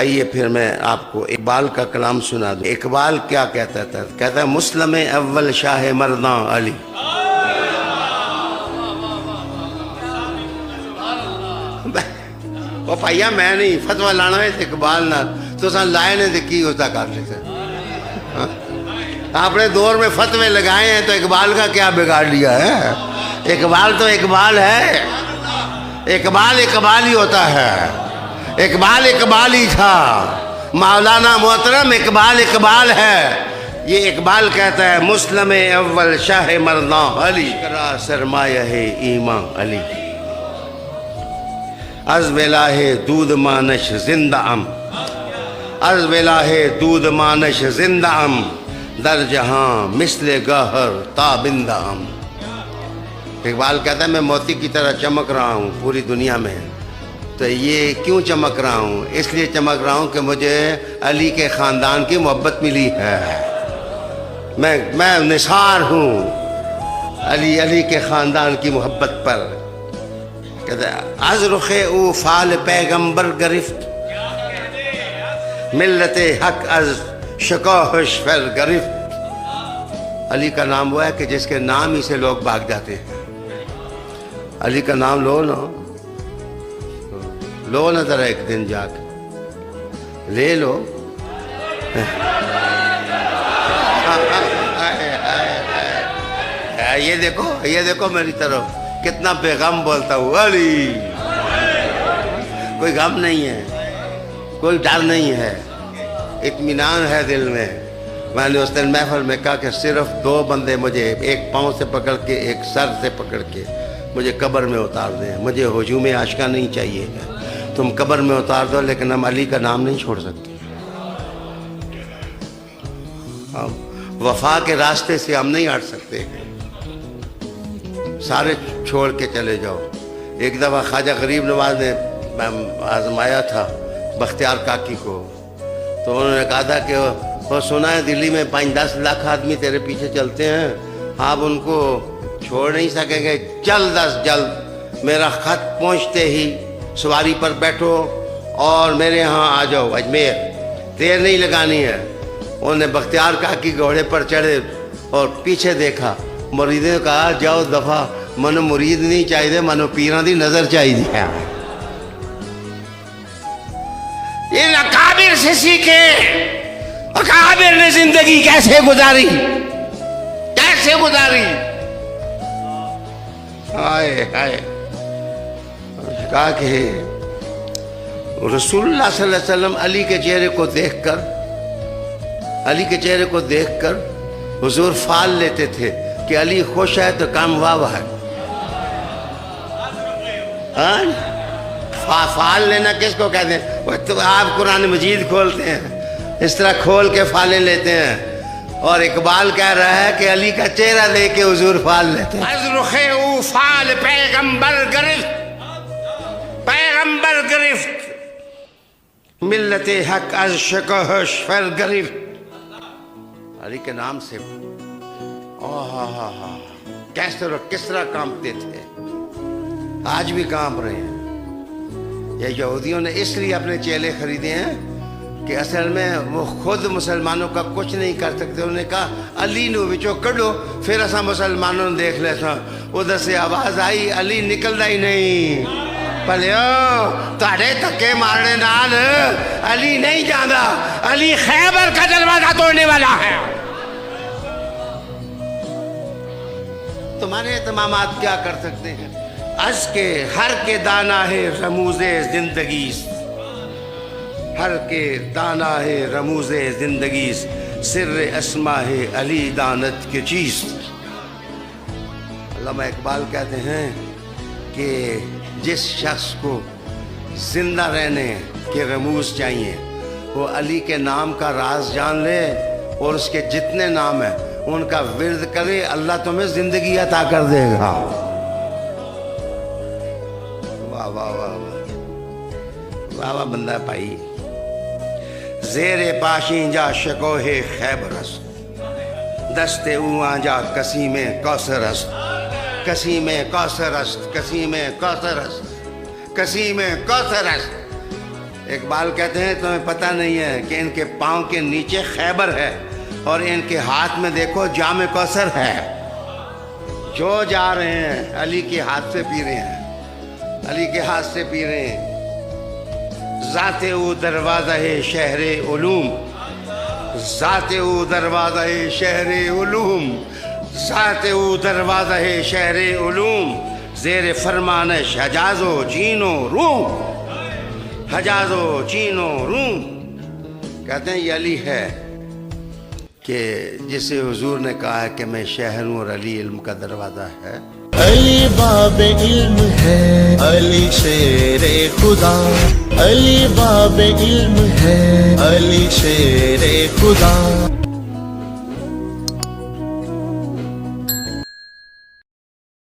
آئیے پھر میں آپ کو اقبال کا کلام سنا دوں. اقبال کیا کہتا تھا؟ کہتا ہے مسلم اول شاہ مرداں علی. وہ پائیا میں نہیں فتوہ لانا ہے اقبال نہ تو سن لائے نے تو کی ہوتا کر لیتے. آپ نے دور میں فتوے لگائے ہیں تو اقبال کا کیا بگاڑ لیا ہے؟ اقبال تو اقبال ہے. اقبال اقبال ہی ہوتا ہے. اقبال اقبال ہی تھا. مولانا محترم اقبال اقبال ہے. یہ اقبال کہتا ہے مسلم اول شاہ مرداں علی کرا سرمایہ ایمان علی از ولاہ دود مانش زندہ ام از ولاہ دود مانش زندہ ام در جہاں مثل گہر تابندہ ام. اقبال کہتا ہے میں موتی کی طرح چمک رہا ہوں پوری دنیا میں. تو یہ کیوں چمک رہا ہوں؟ اس لیے چمک رہا ہوں کہ مجھے علی کے خاندان کی محبت ملی ہے. میں نثار ہوں علی کے خاندان کی محبت پر. کہتا ہے از رخ او فال پیغمبر گرفت ملت حق از شکوہش فر گرفت. علی کا نام وہ ہے کہ جس کے نام ہی سے لوگ بھاگ جاتے ہیں. علی کا نام لو نا ذرا ایک دن جا کے لے لو. یہ دیکھو میری طرف کتنا بے غم بولتا ہوں. علی کوئی غم نہیں ہے, کوئی ڈر نہیں ہے, اطمینان ہے دل میں. میں نے اس دن محفل میں کہا کہ صرف 2 بندے مجھے ایک پاؤں سے پکڑ کے ایک سر سے پکڑ کے مجھے قبر میں اتار دیں. مجھے ہجوم عاشقہ نہیں چاہیے. تم قبر میں اتار دو لیکن ہم علی کا نام نہیں چھوڑ سکتے. وفا کے راستے سے ہم نہیں ہٹ سکتے. سارے چھوڑ کے چلے جاؤ. ایک دفعہ خواجہ غریب نواز نے آزمایا تھا بختیار کاکی کو, تو انہوں نے کہا تھا کہ وہ سنا ہے دلی میں 5-10 لاکھ آدمی تیرے پیچھے چلتے ہیں, آپ ان کو چھوڑ نہیں سکیں گے. جلد از جلد میرا خط پہنچتے ہی سواری پر بیٹھو اور میرے ہاں آ جاؤ اجمیر, دیر نہیں لگانی ہے. انہوں نے بختیار کاکی گھوڑے پر چڑھے اور پیچھے دیکھا. مریدوں نے کہا جاؤ دفعہ, منو مرید نہیں چاہیے, منو پیران دی نظر چاہیے. ان اکابر سے سیکھے اکابر نے زندگی کیسے گزاری, کیسے گزاری. ہائے ہائے. کہا کہ رسول اللہ صلی اللہ علیہ وسلم علی کے چہرے کو دیکھ کر حضور فال لیتے تھے کہ علی خوش ہے تو کام واہ ہے. فال لینا کس کو کہتے ہیں؟ تو آپ قرآن مجید کھولتے ہیں, اس طرح کھول کے فالیں لیتے ہیں. اور اقبال کہہ رہا ہے کہ علی کا چہرہ لے کے حضور فال لیتے ہیں. از رخ او فال پیغمبر گرفت ملت حق از شکوہش فر گرفت. علی کے نام سے کس طرح کانپتے تھے, آج بھی کانپ رہے ہیں. یہ یہودیوں نے اس لیے اپنے چیلے خریدے ہیں کہ اصل میں وہ خود مسلمانوں کا کچھ نہیں کر سکتے. انہوں نے کہا علی نو وچوں کڈو, پھر اساں مسلمانوں نے دیکھ لے سا. ادھر سے آواز آئی علی نکلدا ہی نہیں. پلیو تاڑے دھکے مارنے نال علی نہیں جانا, علی خیبر کا دروازہ توڑنے والا ہے. تمہارے اہتمامات کیا کر سکتے ہیں؟ از کے ہر کے دانا ہے رموز زندگی, ہر کے دانا ہے رموز زندگی, سر اسما ہے علی دانت کے چیز. علامہ اقبال کہتے ہیں کہ جس شخص کو زندہ رہنے کے رموز چاہیے وہ علی کے نام کا راز جان لے اور اس کے جتنے نام ہیں ان کا ورد کرے, اللہ تمہیں زندگی عطا کر دے گا. واہ واہ واہ واہ واہ بندہ پائی. زیر پاشیں جا شکوہ خیبر است, دست اوہاں جا کسیم کوثر است, کسیم کوثر است, کسیم کوثر است, کسیم کوثر است. اقبال کہتے ہیں تمہیں پتہ نہیں ہے کہ ان کے پاؤں کے نیچے خیبر ہے اور ان کے ہاتھ میں دیکھو جام کوثر ہے. جو جا رہے ہیں علی کے ہاتھ سے پی رہے ہیں, علی کے ہاتھ سے پی رہے ہیں. ذات او دروازہ شہر علوم, ذات او دروازہ شہر علوم, ذات او دروازہ شہر علوم, زیر فرمانش حجاز و چین و روم, حجاز و چین و روم. کہتے ہیں یہ علی ہے کہ جسے حضور نے کہا ہے کہ میں شہر ہوں اور علی علم کا دروازہ ہے. علی باب علم ہے, علی شیر خدا, علی باب علم ہے, علی شیر خدا.